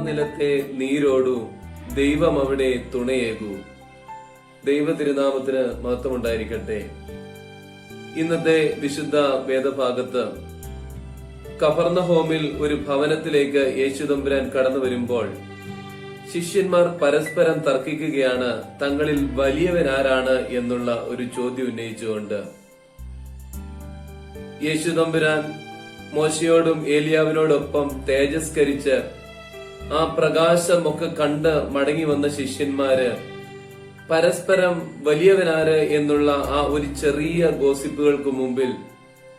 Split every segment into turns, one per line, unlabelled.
നിലത്തെ നീരോടു ദൈവം അവിടെ തുണയേകൂ. ദൈവ തിരുനാമത്തിന് മഹത്വമുണ്ടായിരിക്കട്ടെ. ഇന്നത്തെ വിശുദ്ധ വേദഭാഗത്ത് കഫർന്നഹോമിൽ ഒരു ഭവനത്തിലേക്ക് യേശുതമ്പുരാൻ കടന്നു വരുമ്പോൾ ശിഷ്യന്മാർ പരസ്പരം തർക്കിക്കുകയാണ്, തങ്ങളിൽ വലിയവനാരാണ് എന്നുള്ള ഒരു ചോദ്യം ഉന്നയിച്ചുകൊണ്ട്. യേശുതമ്പുരാൻ മോശയോടും ഏലിയാവിനോടൊപ്പം തേജസ്കരിച്ച് ആ പ്രകാശമൊക്കെ കണ്ട് മടങ്ങി വന്ന ശിഷ്യന്മാര് പരസ്പരം വലിയവനാര് എന്നുള്ള ആ ഒരു ചെറിയ ഗോസിപ്പുകൾക്ക് മുമ്പിൽ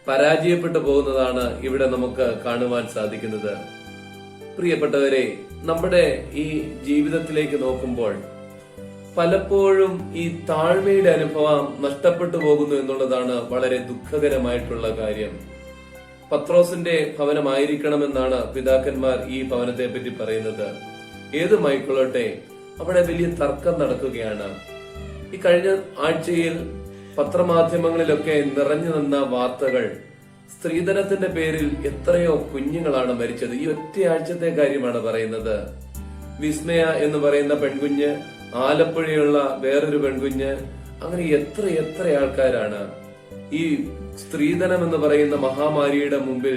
പരാജയപ്പെട്ടു പോകുന്നതാണ് ഇവിടെ നമുക്ക് കാണുവാൻ സാധിക്കുന്നത്. പ്രിയപ്പെട്ടവരെ, നമ്മുടെ ഈ ജീവിതത്തിലേക്ക് നോക്കുമ്പോൾ പലപ്പോഴും ഈ താഴ്മയുടെ അനുഭവം നഷ്ടപ്പെട്ടു പോകുന്നു എന്നുള്ളതാണ് വളരെ ദുഃഖകരമായിട്ടുള്ള കാര്യം. പത്രോസിന്റെ ഭവനമായിരിക്കണമെന്നാണ് പിതാക്കന്മാർ ഈ ഭവനത്തെ പറ്റി പറയുന്നത്. ഏതുമായിക്കൊള്ളട്ടെ, അവിടെ വലിയ തർക്കം നടക്കുകയാണ്. ഈ കഴിഞ്ഞ ആഴ്ചയിൽ പത്രമാധ്യമങ്ങളിലൊക്കെ നിറഞ്ഞു നിന്ന വാർത്തകൾ, സ്ത്രീധനത്തിന്റെ പേരിൽ എത്രയോ കുഞ്ഞുങ്ങളാണ് മരിച്ചത്. ഈ ഒറ്റയാഴ്ചത്തെ കാര്യമാണ് പറയുന്നത്. വിസ്മയ എന്ന് പറയുന്ന പെൺകുഞ്ഞ്, ആലപ്പുഴയുള്ള വേറൊരു പെൺകുഞ്ഞ്, അങ്ങനെ എത്ര ആൾക്കാരാണ്. ഈ സ്ത്രീധനം എന്ന് പറയുന്ന മഹാമാരിയുടെ മുമ്പിൽ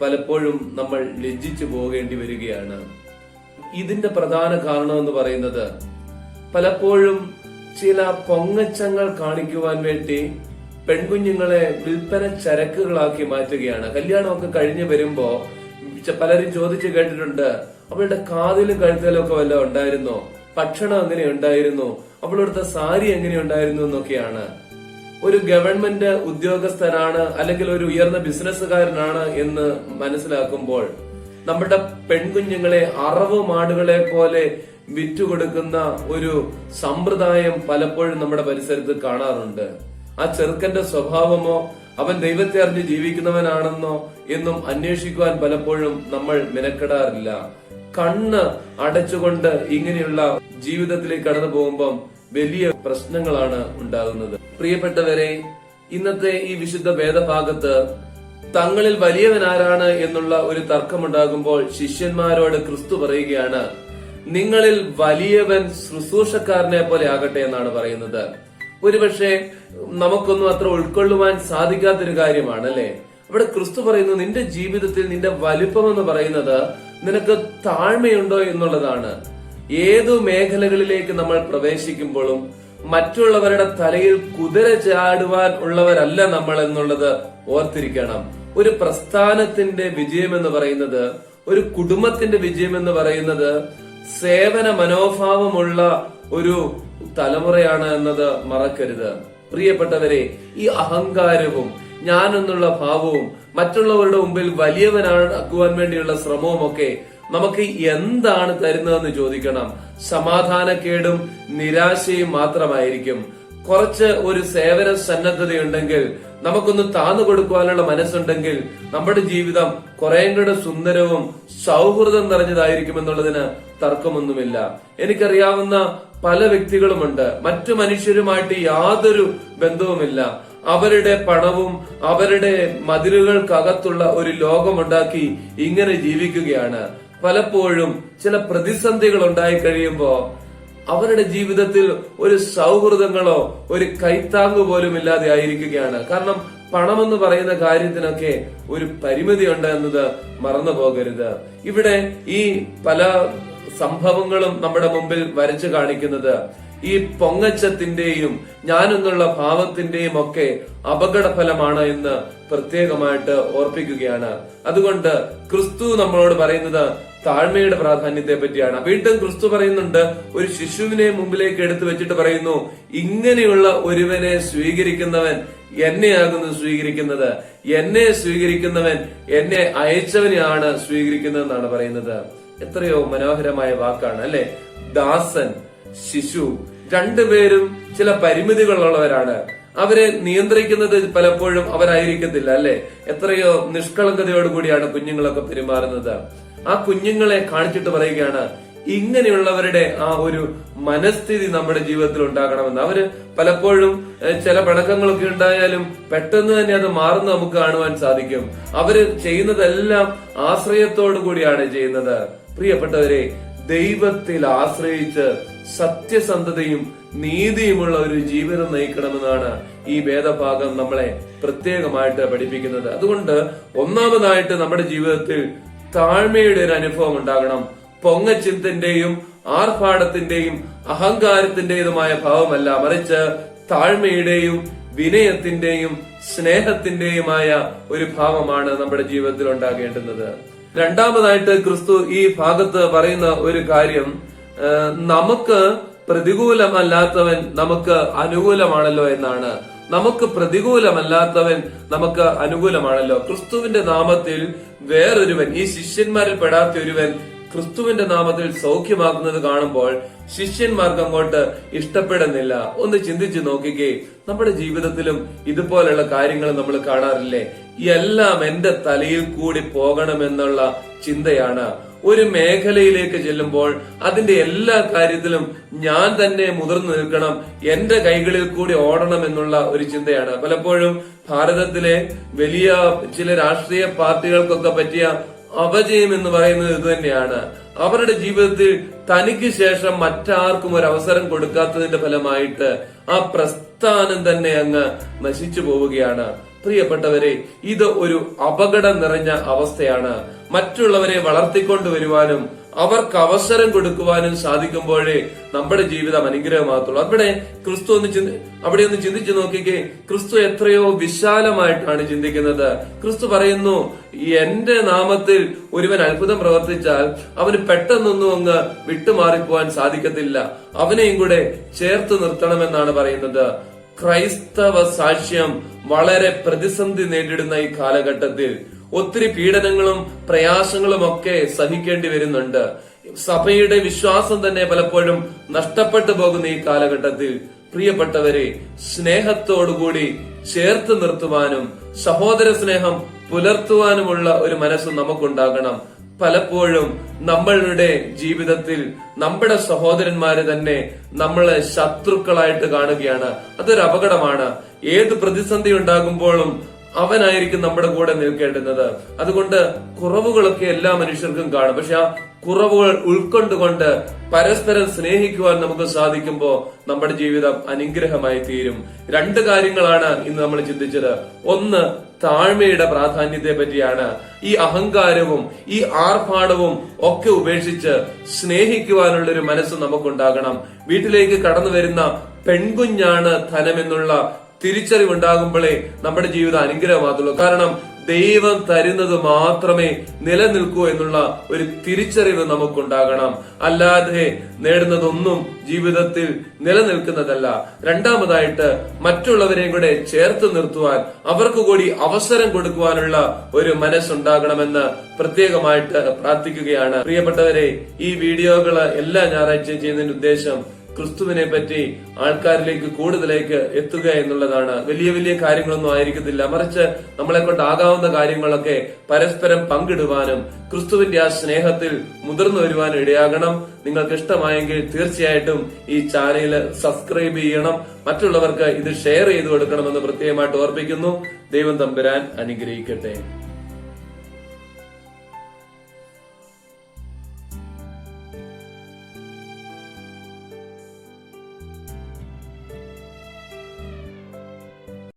പലപ്പോഴും നമ്മൾ ലജ്ജിച്ചു പോകേണ്ടി വരികയാണ്. ഇതിന്റെ പ്രധാന കാരണം എന്ന് പറയുന്നത് പലപ്പോഴും ചില പൊങ്ങച്ചങ്ങൾ കാണിക്കുവാൻ വേണ്ടി പെൺകുഞ്ഞുങ്ങളെ വിൽപ്പന ചരക്കുകളാക്കി മാറ്റുകയാണ്. കല്യാണമൊക്കെ കഴിഞ്ഞു വരുമ്പോ പലരും ചോദിച്ചു കേട്ടിട്ടുണ്ട്, അവളുടെ കാതിലും കഴുത്തിലും ഒക്കെ വല്ലതും ഉണ്ടായിരുന്നോ, ഭക്ഷണം എങ്ങനെ ഉണ്ടായിരുന്നു, അവളെടുത്ത സാരി എങ്ങനെ ഉണ്ടായിരുന്നു എന്നൊക്കെയാണ്. ഒരു ഗവൺമെന്റ് ഉദ്യോഗസ്ഥനാണ് അല്ലെങ്കിൽ ഒരു ഉയർന്ന ബിസിനസ്സുകാരനാണ് എന്ന് മനസ്സിലാക്കുമ്പോൾ നമ്മുടെ പെൺകുഞ്ഞുങ്ങളെ അറവ് മാടുകളെ പോലെ വിറ്റുകൊടുക്കുന്ന ഒരു സമ്പ്രദായം പലപ്പോഴും നമ്മുടെ പരിസരത്ത് കാണാറുണ്ട്. ആ ചെറുക്കന്റെ സ്വഭാവമോ അവൻ ദൈവത്തെ അറിഞ്ഞ് ജീവിക്കുന്നവനാണെന്നോ എന്നും അന്വേഷിക്കുവാൻ പലപ്പോഴും നമ്മൾ മെനക്കെടാറില്ല. കണ്ണ് അടച്ചുകൊണ്ട് ഇങ്ങനെയുള്ള ജീവിതത്തിലേക്ക് കടന്നു പോകുമ്പം വലിയ പ്രശ്നങ്ങളാണ് ഉണ്ടാകുന്നത്. പ്രിയപ്പെട്ടവരെ, ഇന്നത്തെ ഈ വിശുദ്ധ വേദഭാഗത്ത് തങ്ങളിൽ വലിയവനാരാണ് എന്നുള്ള ഒരു തർക്കമുണ്ടാകുമ്പോൾ ശിഷ്യന്മാരോട് ക്രിസ്തു പറയുകയാണ്, നിങ്ങളിൽ വലിയവൻ ശുശ്രൂഷക്കാരനെ പോലെ ആകട്ടെ എന്നാണ് പറയുന്നത്. ഒരുപക്ഷെ നമുക്കൊന്നും അത്ര ഉൾക്കൊള്ളുവാൻ സാധിക്കാത്തൊരു കാര്യമാണ് അല്ലെ. അവിടെ ക്രിസ്തു പറയുന്നു, നിന്റെ ജീവിതത്തിൽ നിന്റെ വലിപ്പം എന്ന് പറയുന്നത് നിനക്ക് താഴ്മയുണ്ടോ എന്നുള്ളതാണ്. ഏതു മേഖലകളിലേക്ക് നമ്മൾ പ്രവേശിക്കുമ്പോഴും മറ്റുള്ളവരുടെ തലയിൽ കുതിര ചാടുവാൻ ഉള്ളവരല്ല നമ്മൾ എന്നുള്ളത് ഓർത്തിരിക്കണം. ഒരു പ്രസ്ഥാനത്തിന്റെ വിജയം എന്ന് പറയുന്നത്, ഒരു കുടുംബത്തിന്റെ വിജയം എന്ന് പറയുന്നത് സേവന മനോഭാവമുള്ള ഒരു തലമുറയാണ് എന്നത് മറക്കരുത്. പ്രിയപ്പെട്ടവരെ, ഈ അഹങ്കാരവും ഞാൻ എന്നുള്ള ഭാവവും മറ്റുള്ളവരുടെ മുമ്പിൽ വലിയവനാക്കുവാൻ വേണ്ടിയുള്ള ശ്രമവും ഒക്കെ നമുക്ക് എന്താണ് തരുന്നതെന്ന് ചോദിക്കണം. സമാധാനക്കേടും നിരാശയും മാത്രമായിരിക്കും. കുറച്ച് ഒരു സേവന സന്നദ്ധതയുണ്ടെങ്കിൽ, നമുക്കൊന്ന് താന്നു കൊടുക്കുവാനുള്ള മനസ്സുണ്ടെങ്കിൽ നമ്മുടെ ജീവിതം കുറേയും കൂടെ സുന്ദരവും സൗഹൃദം നിറഞ്ഞതായിരിക്കും എന്നുള്ളതിന് തർക്കമൊന്നുമില്ല. എനിക്കറിയാവുന്ന പല വ്യക്തികളുമുണ്ട്, മറ്റു മനുഷ്യരുമായിട്ട് യാതൊരു ബന്ധവുമില്ല. അവരുടെ പണവും അവരുടെ മതിലുകൾക്കകത്തുള്ള ഒരു ലോകമുണ്ടാക്കി ഇങ്ങനെ ജീവിക്കുകയാണ്. പലപ്പോഴും ചില പ്രതിസന്ധികൾ ഉണ്ടായി കഴിയുമ്പോ അവരുടെ ജീവിതത്തിൽ ഒരു സൗഹൃദങ്ങളോ ഒരു കൈത്താങ്ങ് പോലും ഇല്ലാതെ ആയിരിക്കുകയാണ്. കാരണം പണമെന്ന് പറയുന്ന കാര്യത്തിനൊക്കെ ഒരു പരിമിതി ഉണ്ട് എന്നത് മറന്നു പോകരുത്. ഇവിടെ ഈ പല സംഭവങ്ങളും നമ്മുടെ മുമ്പിൽ വരച്ചു കാണിക്കുന്നത് ഈ പൊങ്ങച്ചത്തിന്റെയും ഞാനെന്നുള്ള ഭാവത്തിന്റെയും ഒക്കെ അപകടഫലമാണ് എന്ന് പ്രത്യേകമായിട്ട് ഓർപ്പിക്കുകയാണ്. അതുകൊണ്ട് ക്രിസ്തു നമ്മളോട് പറയുന്നത് താഴ്മയുടെ പ്രാധാന്യത്തെ പറ്റിയാണ്. വീണ്ടും ക്രിസ്തു പറയുന്നുണ്ട്, ഒരു ശിശുവിനെ മുമ്പിലേക്ക് എടുത്തു വെച്ചിട്ട് പറയുന്നു, ഇങ്ങനെയുള്ള ഒരുവനെ സ്വീകരിക്കുന്നവൻ എന്നെയാകുന്നു സ്വീകരിക്കുന്നത്, എന്നെ സ്വീകരിക്കുന്നവൻ എന്നെ അയച്ചവനെയാണ് സ്വീകരിക്കുന്നതെന്നാണ് പറയുന്നത്. എത്രയോ മനോഹരമായ വാക്കാണ് അല്ലെ. ദാസൻ, ശിശു രണ്ടുപേരും ചില പരിമിതികളുള്ളവരാണ്. അവരെ നിയന്ത്രിക്കുന്നത് പലപ്പോഴും അവരായിരിക്കത്തില്ല അല്ലെ. എത്രയോ നിഷ്കളങ്കതയോടുകൂടിയാണ് കുഞ്ഞുങ്ങളൊക്കെ പെരുമാറുന്നത്. ആ കുഞ്ഞുങ്ങളെ കാണിച്ചിട്ട് പറയുകയാണ്, ഇങ്ങനെയുള്ളവരുടെ ആ ഒരു മനസ്ഥിതി നമ്മുടെ ജീവിതത്തിൽ ഉണ്ടാകണമെന്ന്. അവര് പലപ്പോഴും ചില പിണക്കങ്ങളൊക്കെ ഉണ്ടായാലും പെട്ടെന്ന് തന്നെ അത് മാറുന്ന നമുക്ക് കാണുവാൻ സാധിക്കും. അവര് ചെയ്യുന്നതെല്ലാം ആശ്രയത്തോടു കൂടിയാണ് ചെയ്യുന്നത്. പ്രിയപ്പെട്ടവരെ, ദൈവത്തിൽ ആശ്രയിച്ച് സത്യസന്ധതയും നീതിയുമുള്ള ഒരു ജീവിതം നയിക്കണമെന്നാണ് ഈ വേദഭാഗം നമ്മളെ പ്രത്യേകമായിട്ട് പഠിപ്പിക്കുന്നത്. അതുകൊണ്ട് ഒന്നാമതായിട്ട് നമ്മുടെ ജീവിതത്തിൽ താഴ്മയുടെ ഒരു അനുഭവം ഉണ്ടാകണം. പൊങ്ങച്ചിന്തിന്റെയും ആർഭാടത്തിന്റെയും അഹങ്കാരത്തിന്റേതുമായ ഭാവമല്ല, മറിച്ച് താഴ്മയുടെയും വിനയത്തിന്റെയും സ്നേഹത്തിന്റെയുമായ ഒരു ഭാവമാണ് നമ്മുടെ ജീവിതത്തിൽ ഉണ്ടാകേണ്ടുന്നത്. രണ്ടാമതായിട്ട് ക്രിസ്തു ഈ ഭാഗത്ത് പറയുന്ന ഒരു കാര്യം, നമുക്ക് പ്രതികൂലമല്ലാത്തവൻ നമുക്ക് അനുകൂലമാണല്ലോ എന്നാണ്. നമുക്ക് പ്രതികൂലമല്ലാത്തവൻ നമുക്ക് അനുകൂലമാണല്ലോ. ക്രിസ്തുവിന്റെ നാമത്തിൽ വേറൊരുവൻ, ഈ ശിഷ്യന്മാരിൽ പെടാത്ത ഒരുവൻ ക്രിസ്തുവിന്റെ നാമത്തിൽ സൗഖ്യമാക്കുന്നത് കാണുമ്പോൾ ശിഷ്യന്മാർക്ക് അങ്ങോട്ട് ഇഷ്ടപ്പെടുന്നില്ല. ഒന്ന് ചിന്തിച്ചു നോക്കിക്കേ, നമ്മുടെ ജീവിതത്തിലും ഇതുപോലുള്ള കാര്യങ്ങൾ നമ്മൾ കാണാറില്ലേ? എല്ലാം എന്റെ തലയിൽ കൂടി പോകണമെന്നുള്ള ചിന്തയാണ്. ഒരു മേഖലയിലേക്ക് ചെല്ലുമ്പോൾ അതിന്റെ എല്ലാ കാര്യത്തിലും ഞാൻ തന്നെ മുതിർന്നു നിൽക്കണം, എന്റെ കൈകളിൽ കൂടി ഓടണം എന്നുള്ള ഒരു ചിന്തയാണ്. പലപ്പോഴും ഭാരതത്തിലെ വലിയ ചില രാഷ്ട്രീയ പാർട്ടികൾക്കൊക്കെ പറ്റിയ അപജയം എന്ന് പറയുന്നത് ഇത് തന്നെയാണ്. അവരുടെ ജീവിതത്തിൽ തനിക്ക് ശേഷം മറ്റാർക്കും ഒരു അവസരം കൊടുക്കാത്തതിന്റെ ഫലമായിട്ട് ആ പ്രസ്ഥാനം തന്നെ അങ്ങ് നശിച്ചു പോവുകയാണ്. പ്രിയപ്പെട്ടവരെ, ഇത് ഒരു അപകടം നിറഞ്ഞ അവസ്ഥയാണ്. മറ്റുള്ളവരെ വളർത്തിക്കൊണ്ടുവരുവാനും അവർക്ക് അവസരം കൊടുക്കുവാനും സാധിക്കുമ്പോഴേ നമ്മുടെ ജീവിതം അനുഗ്രഹമാകത്തുള്ളൂ. അവിടെ ഒന്ന് ചിന്തിച്ചു നോക്കിക്കേ, ക്രിസ്തു എത്രയോ വിശാലമായിട്ടാണ് ചിന്തിക്കുന്നത്. ക്രിസ്തു പറയുന്നു, എന്റെ നാമത്തിൽ ഒരുവൻ അത്ഭുതം പ്രവർത്തിച്ചാൽ അവന് പെട്ടെന്നൊന്നും അങ്ങ് വിട്ടുമാറിപ്പോവാൻ സാധിക്കത്തില്ല, അവനെയും കൂടെ ചേർത്ത് നിർത്തണമെന്നാണ് പറയുന്നത്. ക്രൈസ്തവ സാക്ഷ്യം വളരെ പ്രതിസന്ധി നേരിടുന്ന ഈ കാലഘട്ടത്തിൽ ഒത്തിരി പീഡനങ്ങളും പ്രയാസങ്ങളും ഒക്കെ സഹിക്കേണ്ടി വരുന്നുണ്ട്. സഭയുടെ വിശ്വാസം തന്നെ പലപ്പോഴും നഷ്ടപ്പെട്ടു പോകുന്ന ഈ കാലഘട്ടത്തിൽ പ്രിയപ്പെട്ടവരെ, സ്നേഹത്തോടുകൂടി ചേർത്ത് നിർത്തുവാനും സഹോദര സ്നേഹം പുലർത്തുവാനുമുള്ള ഒരു മനസ്സ് നമുക്കുണ്ടാകണം. പലപ്പോഴും നമ്മളുടെ ജീവിതത്തിൽ നമ്മുടെ സഹോദരന്മാര് തന്നെ നമ്മളെ ശത്രുക്കളായിട്ട് കാണുകയാണ്. അതൊരു അപകടമാണ്. ഏത് പ്രതിസന്ധി ഉണ്ടാകുമ്പോഴും അവനായിരിക്കും നമ്മുടെ കൂടെ നിൽക്കേണ്ടുന്നത്. അതുകൊണ്ട് കുറവുകളൊക്കെ എല്ലാ മനുഷ്യർക്കും കാണും. പക്ഷെ ആ കുറവുകൾ ഉൾക്കൊണ്ടുകൊണ്ട് പരസ്പരം സ്നേഹിക്കുവാൻ നമുക്ക് സാധിക്കുമ്പോൾ നമ്മുടെ ജീവിതം അനുഗ്രഹമായി തീരും. രണ്ട് കാര്യങ്ങളാണ് ഇന്ന് നമ്മൾ ചിന്തിച്ചത്. ഒന്ന്, താഴ്മയുടെ പ്രാധാന്യത്തെ പറ്റിയാണ്. ഈ അഹങ്കാരവും ഈ ആർഭാടവും ഒക്കെ ഉപേക്ഷിച്ച് സ്നേഹിക്കുവാനുള്ള ഒരു മനസ്സ് നമുക്കുണ്ടാകണം. വീട്ടിലേക്ക് കടന്നു വരുന്ന പെൺകുഞ്ഞാണ് ധനമെന്നുള്ള തിരിച്ചറിവുണ്ടാകുമ്പോഴേ നമ്മുടെ ജീവിതം അനുഗ്രഹമാകത്തുള്ളൂ. കാരണം ദൈവം തരുന്നത് മാത്രമേ നിലനിൽക്കൂ എന്നുള്ള ഒരു തിരിച്ചറിവ് നമുക്കുണ്ടാകണം. അല്ലാതെ നേടുന്നതൊന്നും ജീവിതത്തിൽ നിലനിൽക്കുന്നതല്ല. രണ്ടാമതായിട്ട്, മറ്റുള്ളവരെയും കൂടെ ചേർത്ത് നിർത്തുവാൻ, അവർക്ക് കൂടി അവസരം കൊടുക്കുവാനുള്ള ഒരു മനസ്സുണ്ടാകണമെന്ന് പ്രത്യേകമായിട്ട് പ്രാർത്ഥിക്കുകയാണ്. പ്രിയപ്പെട്ടവരെ, ഈ വീഡിയോകള് എല്ലാ ഞായറാഴ്ചയും ചെയ്യുന്നതിന്റെ ഉദ്ദേശം ക്രിസ്തുവിനെ പറ്റി ആൾക്കാരിലേക്ക് കൂടുതലേക്ക് എത്തുക എന്നുള്ളതാണ്. വലിയ വലിയ കാര്യങ്ങളൊന്നും ആയിരിക്കത്തില്ല, മറിച്ച് നമ്മളെ കൊണ്ടാകാവുന്ന കാര്യങ്ങളൊക്കെ പരസ്പരം പങ്കിടുവാനും ക്രിസ്തുവിന്റെ ആ സ്നേഹത്തിൽ മുതിർന്നു വരുവാനും ഇടയാകണം. നിങ്ങൾക്ക് ഇഷ്ടമായെങ്കിൽ തീർച്ചയായിട്ടും ഈ ചാനൽ സബ്സ്ക്രൈബ് ചെയ്യണം. മറ്റുള്ളവർക്ക് ഇത് ഷെയർ ചെയ്തു കൊടുക്കണമെന്ന് പ്രത്യേകമായിട്ട് ഓർപ്പിക്കുന്നു. ദൈവം തമ്പുരാൻ അനുഗ്രഹിക്കട്ടെ.